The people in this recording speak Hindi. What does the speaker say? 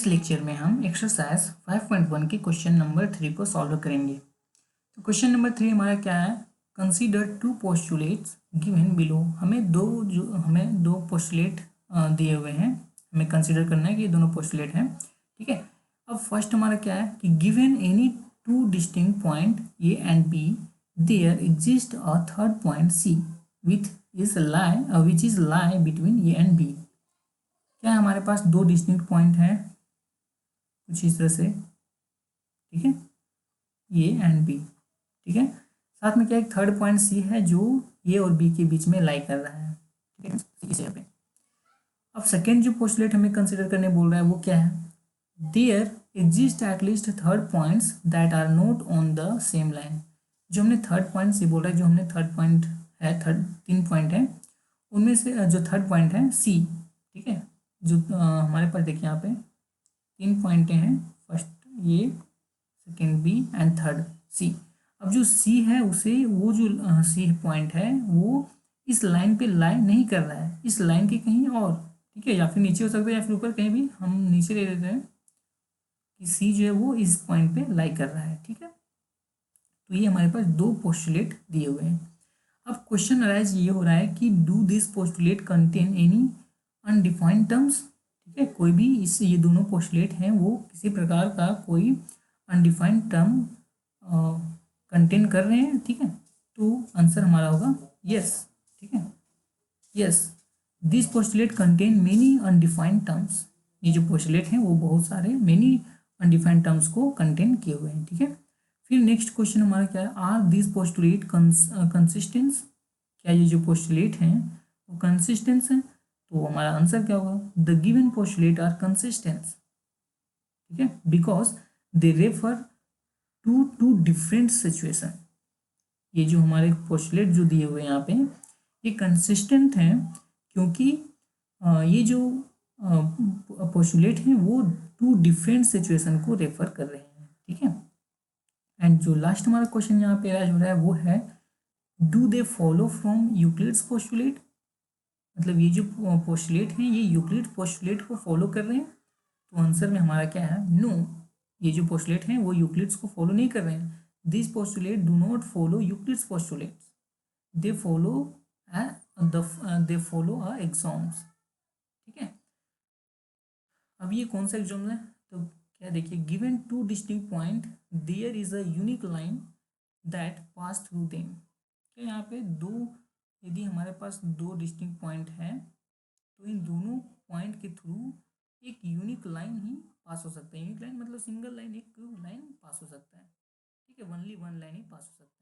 इस लेक्चर में हम एक्सरसाइज 5.1 के क्वेश्चन नंबर 3 को सॉल्व करेंगे। तो क्वेश्चन नंबर 3 हमारा क्या है, consider two postulates given below. हमें दो पोस्टुलेट दिए हुए हैं, हमें कंसीडर करना है कि ये दोनों पोस्टुलेट हैं। ठीक है, अब फर्स्ट हमारा क्या है कि given any two distinct point A and B there exist a third point C which is lie between A and B. क्या है, हमारे पास दो डिस्टिंक्ट पॉइंट हैं कुछ इस तरह से, ठीक है, ए एंड बी। ठीक है, साथ में क्या एक थर्ड पॉइंट सी है जो ए और बी के बीच में लाई कर रहा है। ठीक है, इस जगह पे अब सेकेंड जो पोस्टुलेट हमें कंसिडर करने बोल रहा है वो क्या है, there exist at least third points that are not on the same line. जो हमने थर्ड पॉइंट सी बोल रहा है, जो हमने थर्ड पॉइंट है, तीन पॉइंट है, उनमें से जो थर्ड पॉइंट है सी। ठीक है, जो हमारे पास देखिए यहाँ पे तीन पॉइंटें हैं, फर्स्ट ये, second B and third C. अब जो सी है उसे वो जो सी पॉइंट है वो इस लाइन पे लाई नहीं कर रहा है, इस लाइन के कहीं और। ठीक है, या फिर नीचे हो सकता है या फिर ऊपर, कहीं भी हम नीचे ले लेते हैं कि सी जो है वो इस पॉइंट पे लाई कर रहा है। ठीक है, तो ये हमारे पास दो पोस्टुलेट दिए हुए हैं। अब क्वेश्चन अराइज ये हो रहा है कि do this postulate contain any undefined terms. ठीक है, कोई भी इस ये दोनों पोस्टुलेट हैं वो किसी प्रकार का कोई अनडिफाइंड टर्म कंटेन कर रहे हैं। ठीक है, तो आंसर हमारा होगा यस। ठीक है, yes, this postulate contain many undefined terms. ये जो पोस्टुलेट हैं वो बहुत सारे मेनी अनडिफाइंड टर्म्स को कंटेन किए हुए हैं। ठीक है, फिर नेक्स्ट क्वेश्चन हमारा क्या है, आर दिस पोस्टुलेट कंसिस्टेंस। क्या ये जो पोस्टुलेट हैं वो कंसिस्टेंस हैं, तो हमारा आंसर क्या होगा, the given postulate are consistence. ठीक है, because they refer to different situation. ये जो हमारे पोस्टुलेट जो दिए हुए हैं यहाँ पे ये कंसिस्टेंट हैं, क्योंकि ये जो पोस्टुलेट हैं वो टू डिफरेंट सिचुएशन को रेफर कर रहे हैं। ठीक है, एंड जो लास्ट हमारा क्वेश्चन यहाँ पे राइज हो रहा है वो है, do they follow from Euclid's postulate. मतलब ये जो पोस्टुलेट हैं ये यूक्लिड पोस्टुलेट को फॉलो कर रहे हैं। तो आंसर में हमारा क्या है, नो, ये जो पोस्टुलेट हैं वो यूक्लिड्स को फॉलो नहीं कर रहे हैं। This postulate do not follow Euclid's postulates, they follow they follow axioms. ठीक है, अब ये कौन सा एग्जाम है, तो क्या देखिए, given two distinct point there is a unique line that pass through them. तो यहाँ पे दो, यदि हमारे पास दो डिस्टिंक्ट पॉइंट है तो इन दोनों पॉइंट के थ्रू एक यूनिक लाइन ही पास हो सकता है। यूनिक लाइन मतलब सिंगल लाइन, एक लाइन पास हो सकता है। ठीक है, ओनली वन लाइन ही पास हो सकता है।